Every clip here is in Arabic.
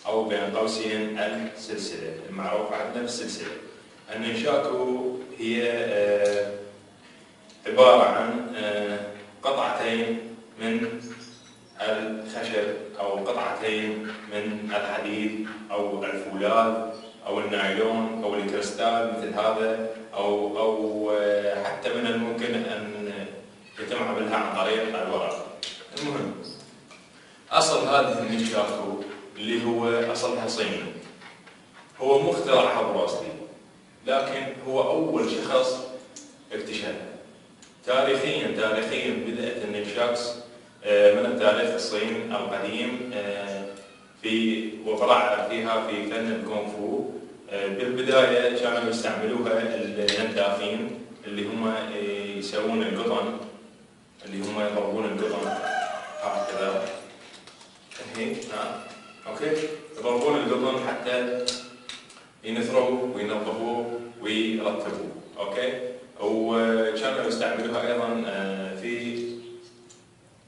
أو بين قوسين السلسلة المعروف عندنا بالسلسلة. الننشاكو هي عبارة عن قطعتين من الخشب أو قطعتين من الحديد أو الفولاذ أو النايلون أو الكريستال مثل هذا، أو حتى من الممكن أن يتم عملها عن طريق الورق. المهم أصل هذه الننشاكو اللي هو أصلها صيني، هو مو اخترعها بروسلي، لكن هو أول شخص اكتشفها. تاريخيا بدأت الننشاكس من التاريخ الصيني القديم وطلع فيها في فن الكونغ فو. بالبداية كانوا يستعملوها الندافين اللي هم يسوون القطن، اللي هم يضربون القطن هكذا هيك. اوكي، يضربون القطن حتى ينثروه وينظفوه ويرتبوه. اوكي، وكانوا يستعملوها ايضا في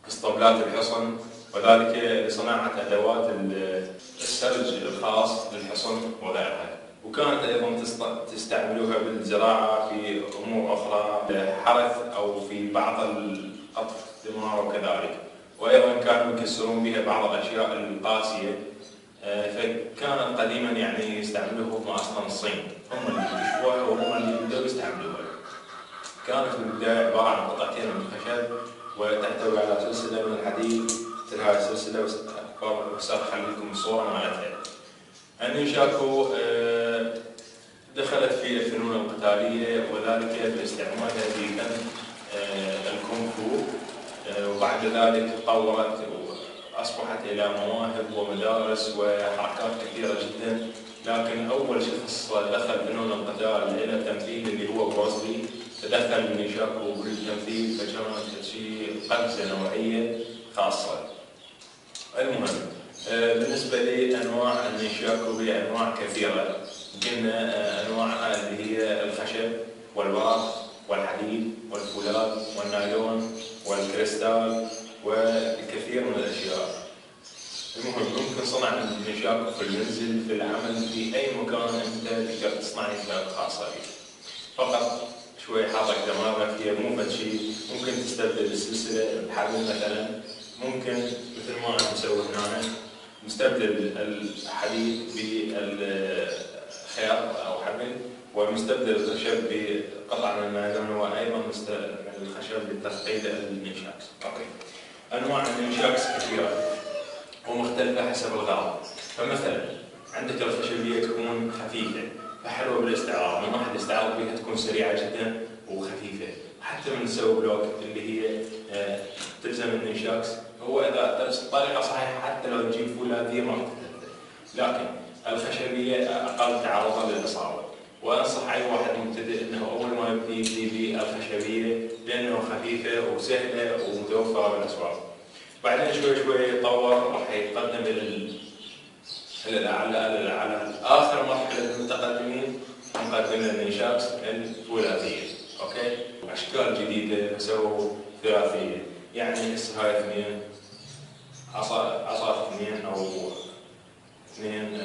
اسطبلات الحصن، وذلك لصناعة ادوات السرج الخاص للحصن وغيرها. وكانت ايضا تستعملوها بالزراعة في امور اخرى، حرث او في بعض القطف الثمار وكذلك. وايضا كانوا يكسرون بها بعض الاشياء القاسية. فكانت قديما يعني يستعملوها اصلا الصين، هم اللي اكتشفوها وهم اللي بدأوا يستعملوها. كانت في البداية عبارة عن قطعتين من الخشب وتحتوي على سلسلة من الحديد مثل هذه السلسلة. وسأخليكم الصورة مالتها. الننشاكو دخلت في الفنون القتالية، وذلك باستعمالها في فن الكونغ فو، وبعد ذلك تطورت وأصبحت إلى مواهب ومدارس وحركات كثيرة جدا. لكن أول شخص دخل فنون القتال إلى التمثيل اللي هو بروسلي، تدخل الننشاكو بالتمثيل، فكانت شيء قفزة نوعية خاصة. المهم بالنسبة لي أنواع الننشاكو هي أنواع كثيرة. قلنا أنواعها اللي هي الخشب والورق والحديد والفولاذ والنايلون والكريستال والكثير من الأشياء. المهم ممكن صنع الننشاكو في المنزل، في العمل، في أي مكان أنت تقدر تصنع ننشاكو خاصة بك. فقط شوي حاطك دماغك، هي مو فد شيء. ممكن تستبدل السلسلة الحبل مثلا، ممكن مثل ما أنا مسوي هنا مستبدل الحديد بالخيط أو حبل، ومستبدل الخشب بقطعة من النايلون، وأيضا مستبدل الخشب لتثقيل الننشاكس. أوكي، أنواع الننشاكس كثيرة ومختلفة حسب الغرض. فمثلا عندك الخشبية تكون خفيفة فحلوة بالاستعراض، من واحد يستعرض بها تكون سريعة جدا وخفيفة. حتى من نسوي بلوك اللي هي تلزم الننشاكس، هو إذا درست الطريقة صحيحة حتى لو تجيب فولاذية ما تتلذذ. لكن الخشبية أقل تعرضا للإصابة، وأنصح أي واحد مبتدئ أنه أول ما يبدي بالخشبية لأنه خفيفة وسهلة ومتوفرة بالأسواق. بعدين شوي شوي يتطور، راح يتقدم إلى الأعلى. آخر مرحلة للمتقدمين نقدم الننشاكس الفولاذية. أوكي، أشكال جديدة سووا ثلاثية، يعني هسه هاي اثنين عصا اثنين أو اثنين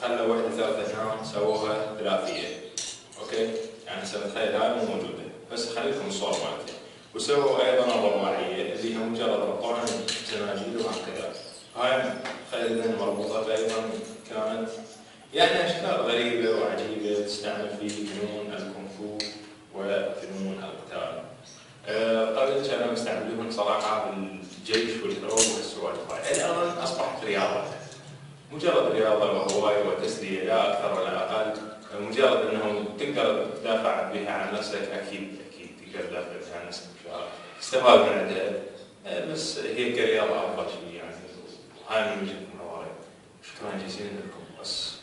خلوا وحدة ثالثة هنا سووها ثلاثية. أوكي، يعني سوت هاي مو موجودة، بس خليكم الصور مالتها. وسووا أيضا الرباعية اللي هي مجرد ربطان سناجيل وهكذا. هاي خلينا مربوطة أيضا، كانت يعني أشكال غريبة وعجيبة تستعمل في فنون الكونغ فو وفنون القتال. قبل كانوا يستعملوهن صراحة بالجيش والحروب والسوالف هاي. الآن أصبحت رياضة، مجرد رياضة وهواية وتسلية لا أكثر ولا أقل. مجرد أنه تقدر تدافع بها عن نفسك، أكيد تقدر تدافع بها عن نفسك إن شاء الله، تستفاد من عندها، بس هي كرياضة أفضل شيء يعني. وهاي من وجهة نظري. شكرا جزيلا لكم. بس